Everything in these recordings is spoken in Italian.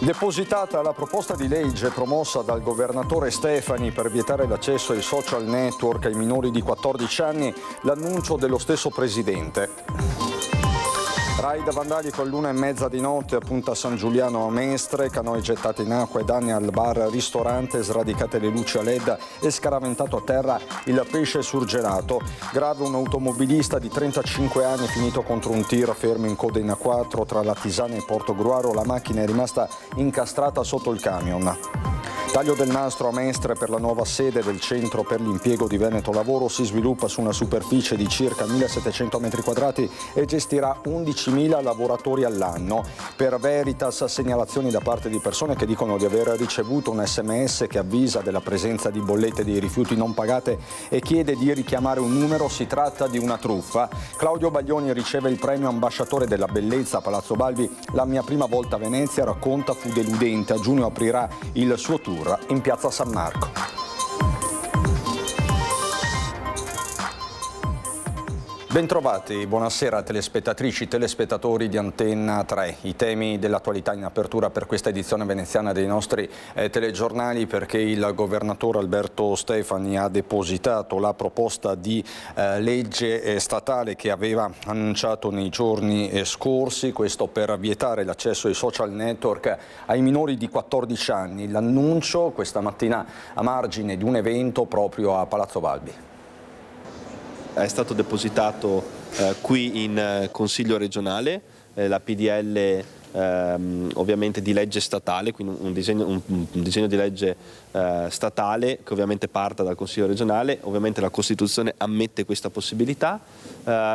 Depositata la proposta di legge promossa dal governatore Stefani per vietare l'accesso ai social network ai minori di 14 anni, l'annuncio dello stesso presidente. Raid vandalico all'1:30 di notte a Punta San Giuliano a Mestre, canoi gettati in acqua e danni al bar ristorante, sradicate le luci a LED e scaraventato a terra il pesce surgelato. Grave un automobilista di 35 anni finito contro un tir fermo in coda in A4 tra Lattisana e Portogruaro, la macchina è rimasta incastrata sotto il camion. Taglio del nastro a Mestre per la nuova sede del Centro per l'Impiego di Veneto Lavoro, si sviluppa su una superficie di circa 1700 metri quadrati e gestirà 11.000 lavoratori all'anno. Per Veritas segnalazioni da parte di persone che dicono di aver ricevuto un SMS che avvisa della presenza di bollette di rifiuti non pagate e chiede di richiamare un numero, si tratta di una truffa. Claudio Baglioni riceve il premio ambasciatore della bellezza a Palazzo Balbi. La mia prima volta a Venezia, racconta, fu deludente. A giugno aprirà il suo tour in piazza San Marco. Bentrovati, buonasera telespettatrici, telespettatori di Antenna 3. I temi dell'attualità in apertura per questa edizione veneziana dei nostri telegiornali, perché il governatore Alberto Stefani ha depositato la proposta di legge statale che aveva annunciato nei giorni scorsi, questo per vietare l'accesso ai social network ai minori di 14 anni. L'annuncio questa mattina a margine di un evento proprio a Palazzo Balbi. È stato depositato qui in Consiglio regionale la PDL ovviamente di legge statale, quindi un disegno di legge statale che ovviamente parta dal Consiglio regionale. Ovviamente la Costituzione ammette questa possibilità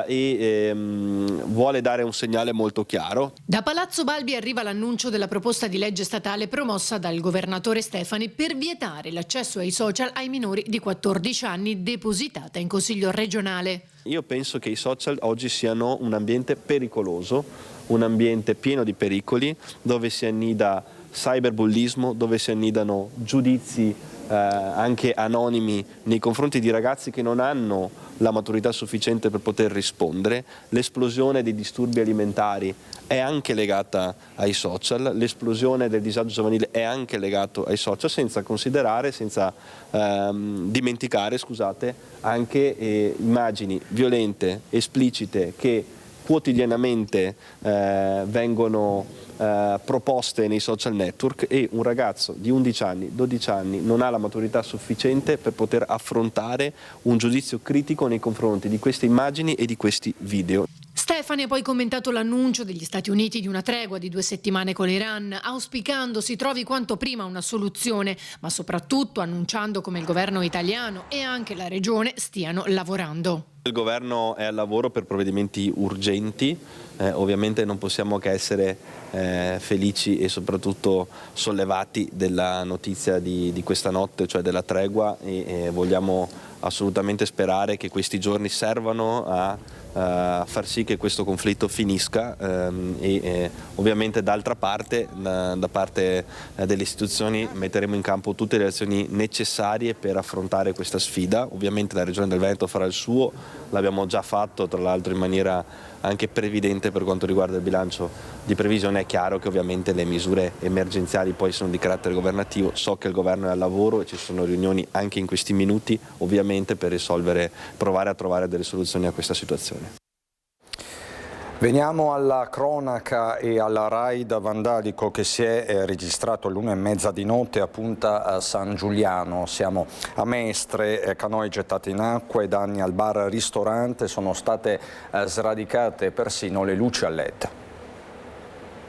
e vuole dare un segnale molto chiaro. Da Palazzo Balbi arriva l'annuncio della proposta di legge statale promossa dal governatore Stefani per vietare l'accesso ai social ai minori di 14 anni, depositata in Consiglio regionale. Io penso che i social oggi siano un ambiente pericoloso, un ambiente pieno di pericoli, dove si annida cyberbullismo, dove si annidano giudizi anche anonimi nei confronti di ragazzi che non hanno la maturità sufficiente per poter rispondere. L'esplosione dei disturbi alimentari è anche legata ai social, l'esplosione del disagio giovanile è anche legato ai social, senza considerare, senza dimenticare, scusate, anche immagini violente, esplicite, che quotidianamente vengono proposte nei social network, e un ragazzo di 11 anni, 12 anni non ha la maturità sufficiente per poter affrontare un giudizio critico nei confronti di queste immagini e di questi video. Stefani ha poi commentato l'annuncio degli Stati Uniti di una tregua di 2 settimane con l'Iran, auspicando si trovi quanto prima una soluzione, ma soprattutto annunciando come il governo italiano e anche la regione stiano lavorando. Il governo è al lavoro per provvedimenti urgenti, ovviamente non possiamo che essere felici e soprattutto sollevati della notizia di questa notte, cioè della tregua, e vogliamo assolutamente sperare che questi giorni servano a far sì che questo conflitto finisca e ovviamente d'altra parte, da parte delle istituzioni, metteremo in campo tutte le azioni necessarie per affrontare questa sfida. Ovviamente la Regione del Veneto farà il suo, l'abbiamo già fatto tra l'altro in maniera anche previdente per quanto riguarda il bilancio di previsione. È chiaro che ovviamente le misure emergenziali poi sono di carattere governativo. So che il governo è al lavoro e ci sono riunioni anche in questi minuti ovviamente per provare a trovare delle soluzioni a questa situazione. Veniamo alla cronaca e al raid vandalico che si è registrato all'1:30 di notte a Punta San Giuliano. Siamo a Mestre, canoi gettati in acqua e danni al bar ristorante, sono state sradicate persino le luci a LED.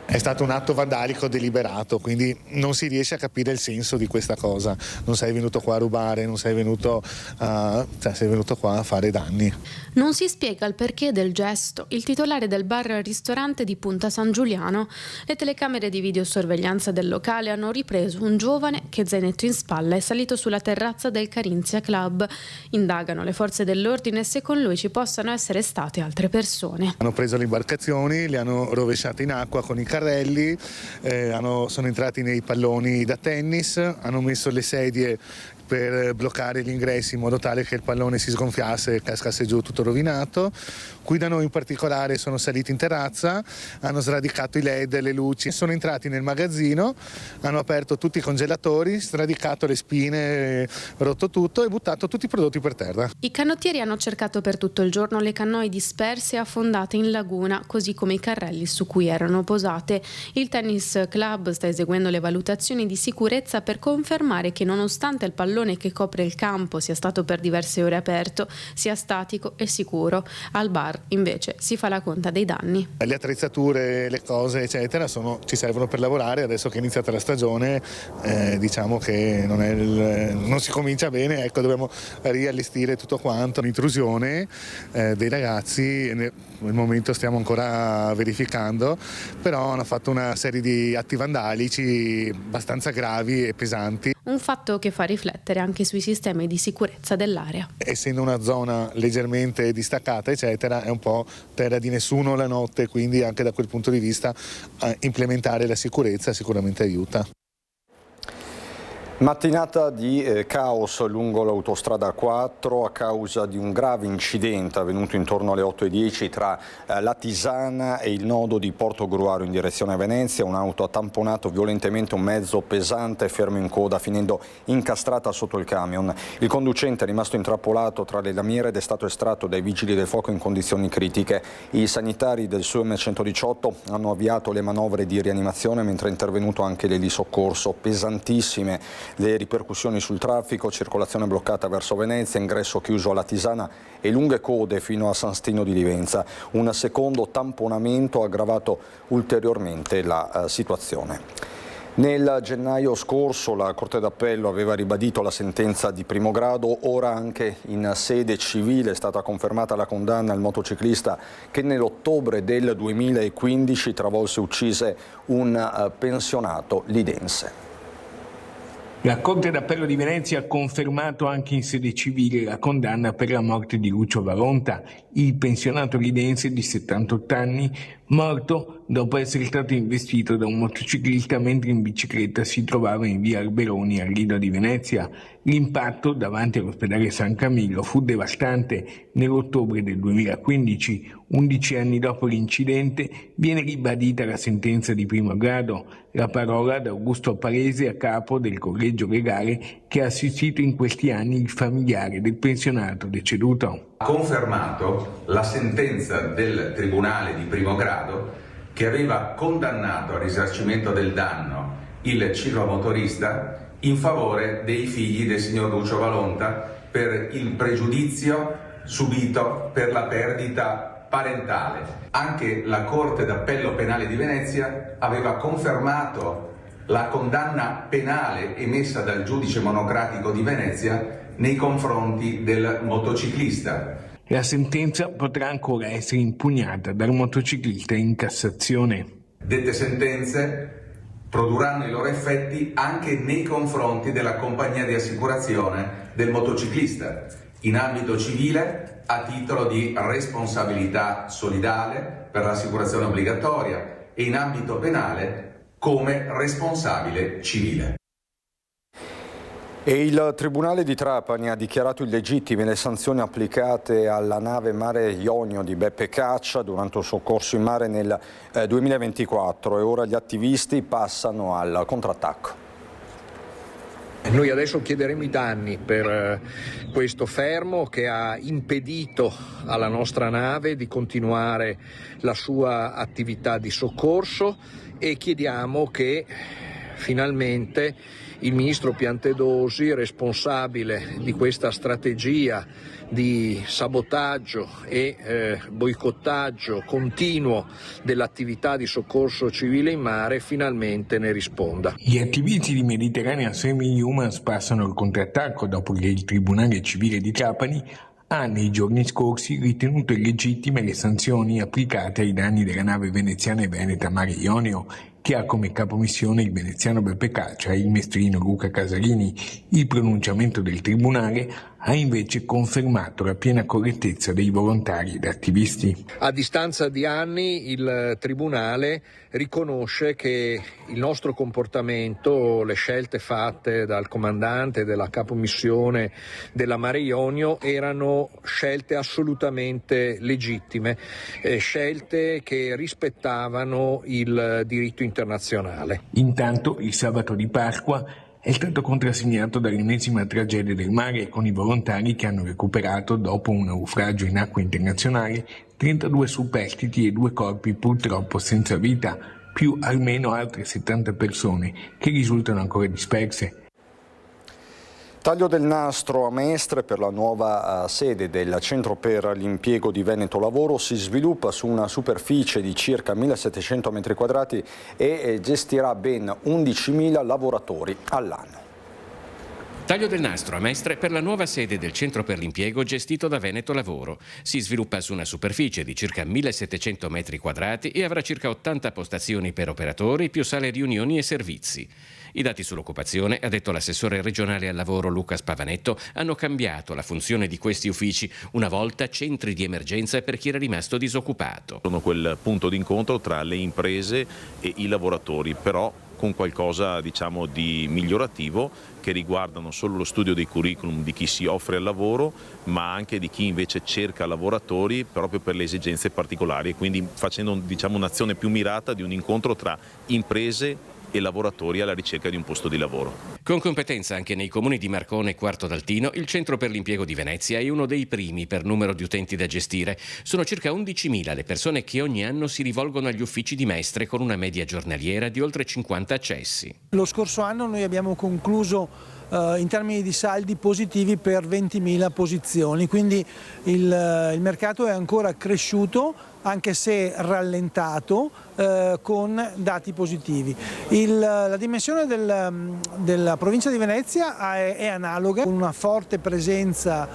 È stato un atto vandalico deliberato, quindi non si riesce a capire il senso di questa cosa. Non sei venuto qua a rubare, non sei venuto, sei venuto qua a fare danni. Non si spiega il perché del gesto. Il titolare del bar-ristorante di Punta San Giuliano, le telecamere di videosorveglianza del locale hanno ripreso un giovane che, zainetto in spalla, è salito sulla terrazza del Carinzia Club. Indagano le forze dell'ordine se con lui ci possano essere state altre persone. Hanno preso le imbarcazioni, le hanno rovesciate in acqua con i carrelli, sono entrati nei palloni da tennis, hanno messo le sedie per bloccare gli ingressi in modo tale che il pallone si sgonfiasse e cascasse giù tutto rovinato. Qui da noi in particolare sono saliti in terrazza, hanno sradicato i LED, le luci, sono entrati nel magazzino, hanno aperto tutti i congelatori, sradicato le spine, rotto tutto e buttato tutti i prodotti per terra. I canottieri hanno cercato per tutto il giorno le canoe disperse e affondate in laguna, così come i carrelli su cui erano posate. Il tennis club sta eseguendo le valutazioni di sicurezza per confermare che nonostante il pallone che copre il campo sia stato per diverse ore aperto, sia statico e sicuro. Al bar invece si fa la conta dei danni. Le attrezzature, le cose eccetera ci servono per lavorare. Adesso che è iniziata la stagione diciamo che non si comincia bene, ecco, dobbiamo riallestire tutto quanto. L'intrusione dei ragazzi nel momento stiamo ancora verificando, però hanno fatto una serie di atti vandalici abbastanza gravi e pesanti. Un fatto che fa riflettere anche sui sistemi di sicurezza dell'area. Essendo una zona leggermente distaccata eccetera, è un po' terra di nessuno la notte, quindi anche da quel punto di vista implementare la sicurezza sicuramente aiuta. Mattinata di caos lungo l'autostrada 4 a causa di un grave incidente avvenuto intorno alle 8:10 tra la Tisana e il nodo di Portogruaro in direzione a Venezia. Un'auto ha tamponato violentemente un mezzo pesante fermo in coda, finendo incastrata sotto il camion. Il conducente è rimasto intrappolato tra le lamiere ed è stato estratto dai vigili del fuoco in condizioni critiche. I sanitari del SUM 118 hanno avviato le manovre di rianimazione, mentre è intervenuto anche l'elisoccorso. Pesantissime le ripercussioni sul traffico, circolazione bloccata verso Venezia, ingresso chiuso alla Tisana e lunghe code fino a San Stino di Livenza. Un secondo tamponamento ha aggravato ulteriormente la situazione. Nel gennaio scorso la Corte d'Appello aveva ribadito la sentenza di primo grado, ora anche in sede civile è stata confermata la condanna al motociclista che nell'ottobre del 2015 travolse e uccise un pensionato lidense. La Corte d'Appello di Venezia ha confermato anche in sede civile la condanna per la morte di Lucio Valonta, il pensionato lidense di 78 anni, morto dopo essere stato investito da un motociclista mentre in bicicletta si trovava in via Alberoni a Lido di Venezia. L'impatto davanti all'ospedale San Camillo fu devastante. Nell'ottobre del 2015, 11 anni dopo l'incidente, viene ribadita la sentenza di primo grado. La parola da Augusto Palese, a capo del collegio legale che ha assistito in questi anni il familiare del pensionato deceduto. Ha confermato la sentenza del Tribunale di primo grado che aveva condannato al risarcimento del danno il ciclomotorista in favore dei figli del signor Lucio Valonta per il pregiudizio subito per la perdita parentale. Anche la Corte d'Appello Penale di Venezia aveva confermato la condanna penale emessa dal giudice monocratico di Venezia nei confronti del motociclista. La sentenza potrà ancora essere impugnata dal motociclista in Cassazione. Dette sentenze produrranno i loro effetti anche nei confronti della compagnia di assicurazione del motociclista, in ambito civile a titolo di responsabilità solidale per l'assicurazione obbligatoria e in ambito penale come responsabile civile. E il Tribunale di Trapani ha dichiarato illegittime le sanzioni applicate alla nave Mare Ionio di Beppe Caccia durante un soccorso in mare nel 2024 e ora gli attivisti passano al contrattacco. Noi adesso chiederemo i danni per questo fermo che ha impedito alla nostra nave di continuare la sua attività di soccorso e chiediamo che finalmente il ministro Piantedosi, responsabile di questa strategia di sabotaggio e boicottaggio continuo dell'attività di soccorso civile in mare, finalmente ne risponda. Gli attivisti di Mediterranean Saving Humans passano al contrattacco dopo che il Tribunale Civile di Trapani ha nei giorni scorsi ritenuto illegittime le sanzioni applicate ai danni della nave veneziana e veneta Mare Ionio, che ha come capomissione il veneziano Beppe Caccia e il mestrino Luca Casalini. Il pronunciamento del Tribunale ha invece confermato la piena correttezza dei volontari ed attivisti. A distanza di anni il Tribunale riconosce che il nostro comportamento, le scelte fatte dal comandante della capomissione della Mare Ionio erano scelte assolutamente legittime, scelte che rispettavano il diritto internazionale. Intanto il sabato di Pasqua è stato contrassegnato dall'ennesima tragedia del mare, con i volontari che hanno recuperato, dopo un naufragio in acque internazionali, 32 superstiti e 2 corpi purtroppo senza vita, più almeno altre 70 persone che risultano ancora disperse. Taglio del nastro a Mestre per la nuova sede del Centro per l'impiego di Veneto Lavoro. Si sviluppa su una superficie di circa 1.700 metri quadrati e gestirà ben 11.000 lavoratori all'anno. Taglio del nastro a Mestre per la nuova sede del Centro per l'impiego gestito da Veneto Lavoro. Si sviluppa su una superficie di circa 1.700 metri quadrati e avrà circa 80 postazioni per operatori più sale riunioni e servizi. I dati sull'occupazione, ha detto l'assessore regionale al lavoro Luca Spavanetto, hanno cambiato la funzione di questi uffici, una volta centri di emergenza per chi era rimasto disoccupato. Sono quel punto d'incontro tra le imprese e i lavoratori, però con qualcosa di migliorativo che riguarda non solo lo studio dei curriculum di chi si offre al lavoro, ma anche di chi invece cerca lavoratori proprio per le esigenze particolari, quindi facendo un'azione più mirata di un incontro tra imprese e lavoratori alla ricerca di un posto di lavoro. Con competenza anche nei comuni di Marcone e Quarto d'Altino, il Centro per l'impiego di Venezia è uno dei primi per numero di utenti da gestire. Sono circa 11.000 le persone che ogni anno si rivolgono agli uffici di Mestre con una media giornaliera di oltre 50 accessi. Lo scorso anno noi abbiamo concluso in termini di saldi positivi per 20.000 posizioni, quindi il mercato è ancora cresciuto, anche se rallentato, con dati positivi. La dimensione della provincia di Venezia è analoga, con una forte presenza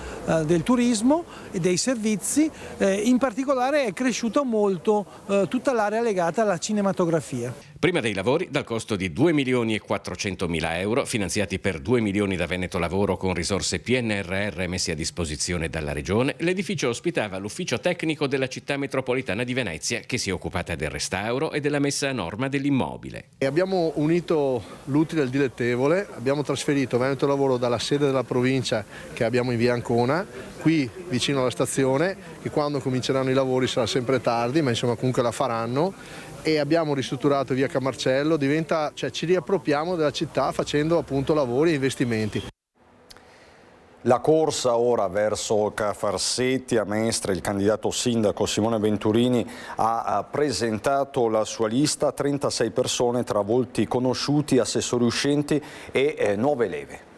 del turismo e dei servizi, in particolare è cresciuta molto tutta l'area legata alla cinematografia. Prima dei lavori, dal costo di 2.400.000 euro, finanziati per 2 milioni da Veneto Lavoro con risorse PNRR messe a disposizione dalla Regione, l'edificio ospitava l'ufficio tecnico della città metropolitana di Venezia, che si è occupata del restauro e della messa a norma dell'immobile. E abbiamo unito l'utile al dilettevole, abbiamo trasferito Veneto Lavoro dalla sede della provincia che abbiamo in via Ancona, qui vicino alla stazione, che quando cominceranno i lavori sarà sempre tardi, ma insomma comunque la faranno, e abbiamo ristrutturato via Camarcello, ci riappropriamo della città facendo appunto lavori e investimenti. La corsa ora verso Cafarsetti. A Mestre il candidato sindaco Simone Venturini ha presentato la sua lista, 36 persone tra volti conosciuti, assessori uscenti e nuove leve.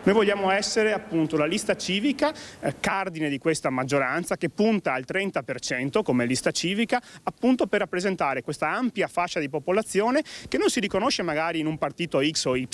Noi vogliamo essere appunto la lista civica, cardine di questa maggioranza, che punta al 30% come lista civica, appunto per rappresentare questa ampia fascia di popolazione che non si riconosce magari in un partito X o Y,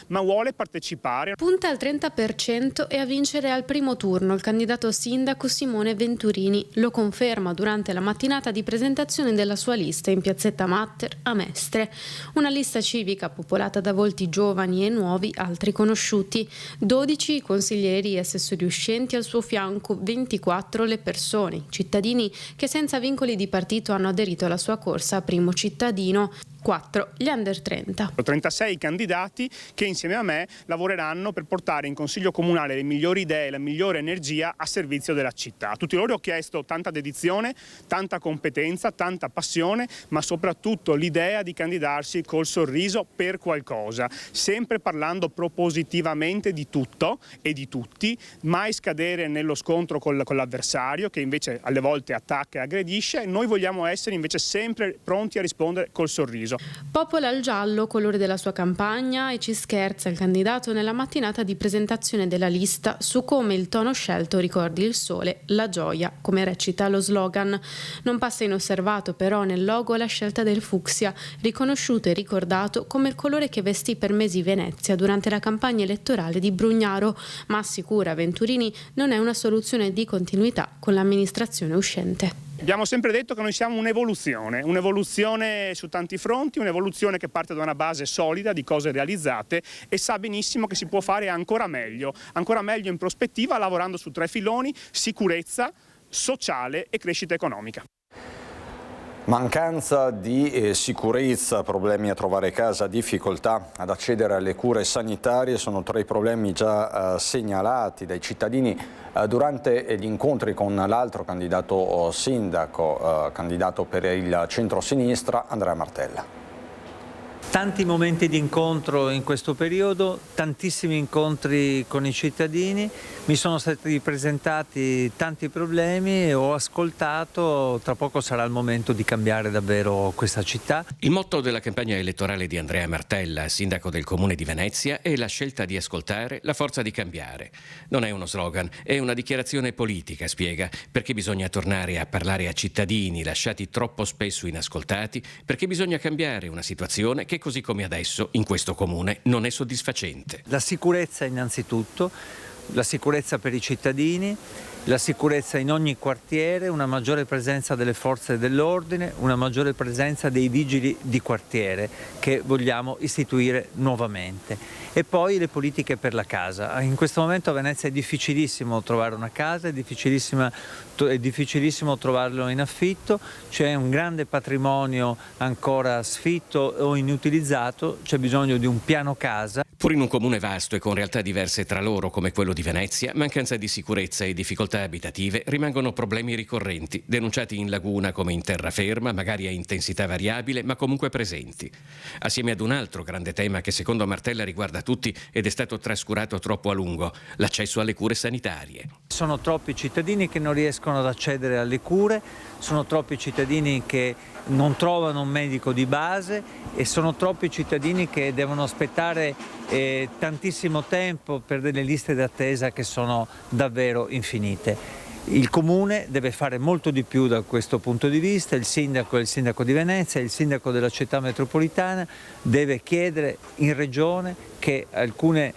ma vuole partecipare. Punta al 30% e a vincere al primo turno il candidato sindaco Simone Venturini. Lo conferma durante la mattinata di presentazione della sua lista in piazzetta Matter a Mestre. Una lista civica popolata da volti giovani e nuovi, altri conosciuti. 12 consiglieri e assessori uscenti, al suo fianco 24 le persone, cittadini che senza vincoli di partito hanno aderito alla sua corsa a primo cittadino. 4 gli under 30. 36 candidati che insieme a me lavoreranno per portare in Consiglio Comunale le migliori idee, la migliore energia a servizio della città. A tutti loro ho chiesto tanta dedizione, tanta competenza, tanta passione, ma soprattutto l'idea di candidarsi col sorriso per qualcosa, sempre parlando propositivamente di tutto e di tutti, mai scadere nello scontro con l'avversario che invece alle volte attacca e aggredisce. Noi vogliamo essere invece sempre pronti a rispondere col sorriso. Popola il giallo, colore della sua campagna, e ci scherza il candidato nella mattinata di presentazione della lista su come il tono scelto ricordi il sole, la gioia, come recita lo slogan. Non passa inosservato però nel logo la scelta del fucsia, riconosciuto e ricordato come il colore che vestì per mesi Venezia durante la campagna elettorale di Brugnaro, ma assicura Venturini non è una soluzione di continuità con l'amministrazione uscente. Abbiamo sempre detto che noi siamo un'evoluzione su tanti fronti, un'evoluzione che parte da una base solida di cose realizzate e sa benissimo che si può fare ancora meglio in prospettiva, lavorando su 3 filoni: sicurezza, sociale e crescita economica. Mancanza di sicurezza, problemi a trovare casa, difficoltà ad accedere alle cure sanitarie sono tra i problemi già segnalati dai cittadini durante gli incontri con l'altro candidato sindaco, candidato per il centro-sinistra, Andrea Martella. Tanti momenti di incontro in questo periodo, tantissimi incontri con i cittadini, mi sono stati presentati tanti problemi e ho ascoltato. Tra poco sarà il momento di cambiare davvero questa città. Il motto della campagna elettorale di Andrea Martella, sindaco del Comune di Venezia, è la scelta di ascoltare, la forza di cambiare. Non è uno slogan, è una dichiarazione politica, spiega, perché bisogna tornare a parlare a cittadini lasciati troppo spesso inascoltati, perché bisogna cambiare una situazione che così come adesso in questo comune non è soddisfacente. La sicurezza innanzitutto, la sicurezza per i cittadini, la sicurezza in ogni quartiere, una maggiore presenza delle forze dell'ordine, una maggiore presenza dei vigili di quartiere che vogliamo istituire nuovamente. E poi le politiche per la casa. In questo momento a Venezia è difficilissimo trovare una casa, è difficilissimo trovarlo in affitto, c'è un grande patrimonio ancora sfitto o inutilizzato, c'è bisogno di un piano casa. Pur in un comune vasto e con realtà diverse tra loro come quello di Venezia, mancanza di sicurezza e difficoltà abitative rimangono problemi ricorrenti, denunciati in laguna come in terraferma, magari a intensità variabile, ma comunque presenti. Assieme ad un altro grande tema che secondo Martella riguarda tutti ed è stato trascurato troppo a lungo, l'accesso alle cure sanitarie. Sono troppi cittadini che non riescono ad accedere alle cure, sono troppi cittadini che non trovano un medico di base e sono troppi cittadini che devono aspettare tantissimo tempo per delle liste d'attesa che sono davvero infinite. Il Comune deve fare molto di più da questo punto di vista, il sindaco è il sindaco di Venezia, il sindaco della città metropolitana deve chiedere in regione che alcune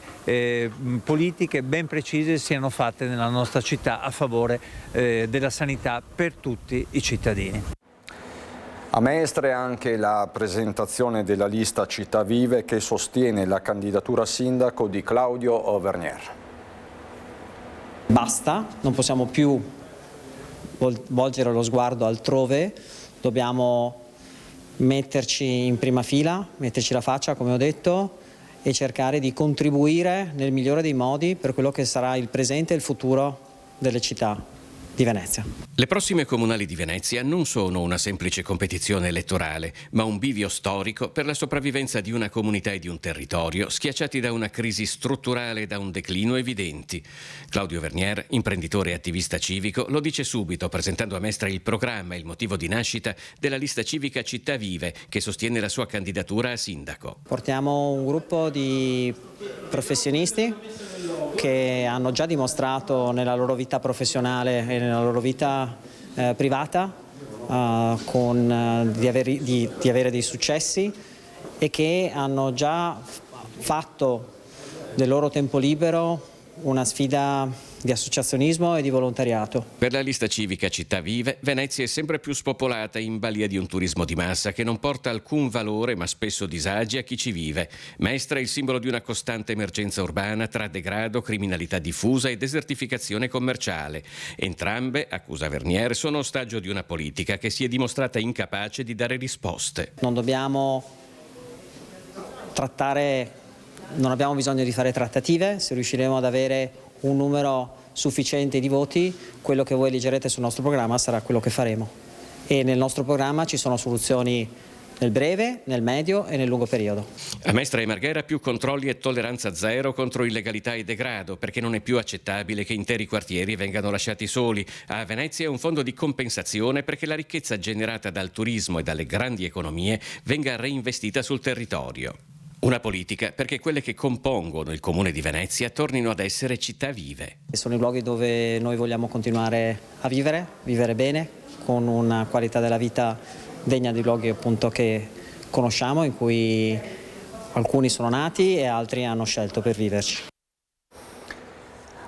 politiche ben precise siano fatte nella nostra città a favore della sanità per tutti i cittadini. A Mestre anche la presentazione della lista Città Vive che sostiene la candidatura a sindaco di Claudio Vernier. Basta, non possiamo più volgere lo sguardo altrove, dobbiamo metterci in prima fila, metterci la faccia come ho detto e cercare di contribuire nel migliore dei modi per quello che sarà il presente e il futuro delle città di Venezia. Le prossime comunali di Venezia non sono una semplice competizione elettorale, ma un bivio storico per la sopravvivenza di una comunità e di un territorio schiacciati da una crisi strutturale e da un declino evidenti. Claudio Vernier, imprenditore e attivista civico, lo dice subito presentando a Mestre il programma e il motivo di nascita della lista civica Città Vive che sostiene la sua candidatura a sindaco. Portiamo un gruppo di professionisti che hanno già dimostrato nella loro vita professionale e nella loro vita privata di avere dei successi e che hanno già fatto del loro tempo libero una sfida di associazionismo e di volontariato. Per la lista civica Città Vive, Venezia è sempre più spopolata in balia di un turismo di massa che non porta alcun valore ma spesso disagi a chi ci vive. Mestre è il simbolo di una costante emergenza urbana tra degrado, criminalità diffusa e desertificazione commerciale. Entrambe, accusa Vernier, sono ostaggio di una politica che si è dimostrata incapace di dare risposte. Non abbiamo bisogno di fare trattative, se riusciremo ad avere un numero sufficiente di voti, quello che voi leggerete sul nostro programma sarà quello che faremo. E nel nostro programma ci sono soluzioni nel breve, nel medio e nel lungo periodo. A Mestre e Marghera più controlli e tolleranza zero contro illegalità e degrado, perché non è più accettabile che interi quartieri vengano lasciati soli. A Venezia un fondo di compensazione perché la ricchezza generata dal turismo e dalle grandi economie venga reinvestita sul territorio. Una politica perché quelle che compongono il Comune di Venezia tornino ad essere città vive. Sono i luoghi dove noi vogliamo continuare a vivere bene, con una qualità della vita degna di luoghi appunto che conosciamo, in cui alcuni sono nati e altri hanno scelto per viverci.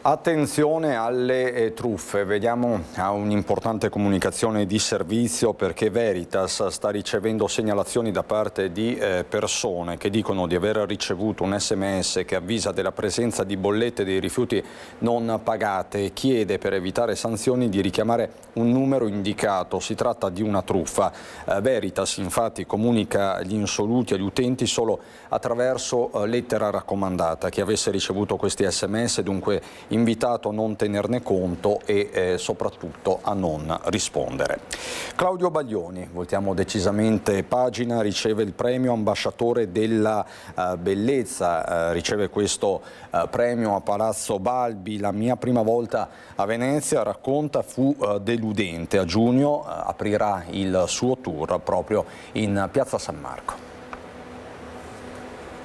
Attenzione alle truffe, vediamo a un'importante comunicazione di servizio perché Veritas sta ricevendo segnalazioni da parte di persone che dicono di aver ricevuto un SMS che avvisa della presenza di bollette dei rifiuti non pagate e chiede per evitare sanzioni di richiamare un numero indicato. Si tratta di una truffa. Veritas infatti comunica gli insoluti agli utenti solo attraverso lettera raccomandata. Chi avesse ricevuto questi SMS dunque invitato a non tenerne conto e soprattutto a non rispondere. Claudio Baglioni, voltiamo decisamente pagina, riceve il premio ambasciatore della bellezza, riceve questo premio a Palazzo Balbi. La mia prima volta a Venezia, racconta, fu deludente. A giugno aprirà il suo tour proprio in Piazza San Marco.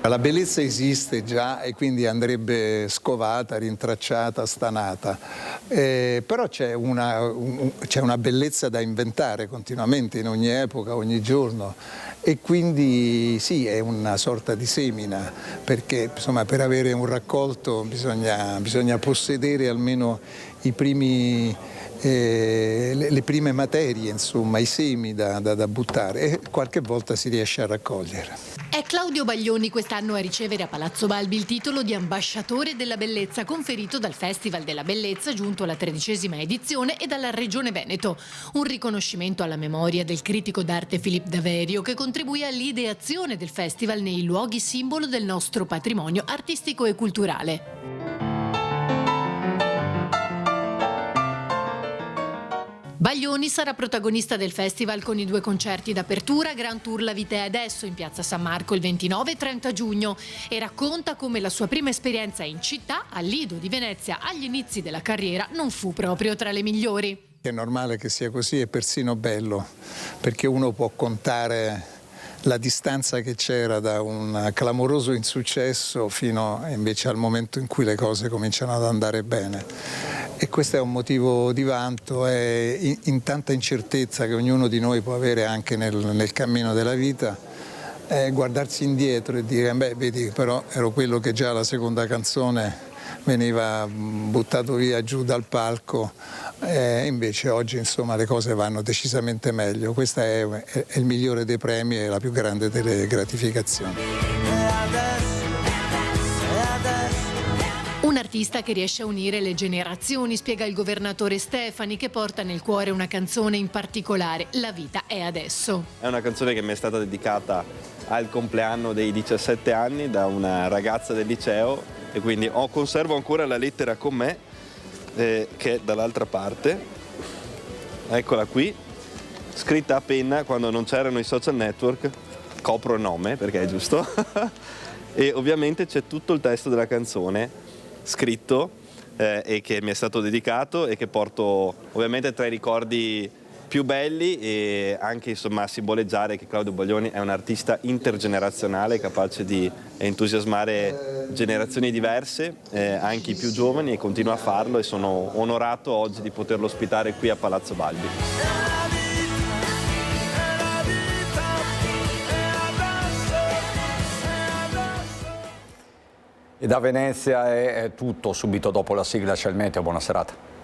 La bellezza esiste già e quindi andrebbe scovata, rintracciata, stanata, però c'è una bellezza da inventare continuamente in ogni epoca, ogni giorno, e quindi sì, è una sorta di semina, perché insomma, per avere un raccolto bisogna possedere almeno i primi, le prime materie, insomma, i semi da buttare, e qualche volta si riesce a raccogliere. È Claudio Baglioni quest'anno a ricevere a Palazzo Balbi il titolo di ambasciatore della bellezza, conferito dal Festival della Bellezza, giunto alla 13ª edizione, e dalla Regione Veneto. Un riconoscimento alla memoria del critico d'arte Filippo Daverio, che contribuì all'ideazione del festival nei luoghi simbolo del nostro patrimonio artistico e culturale. Baglioni sarà protagonista del festival con i 2 concerti d'apertura, Grand Tour La Vita è Adesso in Piazza San Marco il 29 e 30 giugno, e racconta come la sua prima esperienza in città, al Lido di Venezia, agli inizi della carriera, non fu proprio tra le migliori. È normale che sia così, è persino bello, perché uno può contare la distanza che c'era da un clamoroso insuccesso fino invece al momento in cui le cose cominciano ad andare bene. E questo è un motivo di vanto, è in tanta incertezza che ognuno di noi può avere anche nel cammino della vita, guardarsi indietro e dire, beh, vedi, però ero quello che già alla seconda canzone veniva buttato via giù dal palco, invece oggi insomma le cose vanno decisamente meglio. Questo è il migliore dei premi e la più grande delle gratificazioni. Un artista che riesce a unire le generazioni, spiega il governatore Stefani, che porta nel cuore una canzone in particolare, La Vita è Adesso. È una canzone che mi è stata dedicata al compleanno dei 17 anni da una ragazza del liceo, e quindi conservo ancora la lettera con me, che è dall'altra parte, eccola qui, scritta a penna quando non c'erano i social network, copro il nome perché è giusto, e ovviamente c'è tutto il testo della canzone scritto e che mi è stato dedicato, e che porto ovviamente tra i ricordi più belli, e anche insomma a simboleggiare che Claudio Baglioni è un artista intergenerazionale capace di entusiasmare generazioni diverse, anche i più giovani, e continua a farlo, e sono onorato oggi di poterlo ospitare qui a Palazzo Balbi. E da Venezia è tutto, subito dopo la sigla c'è il meteo, buona serata.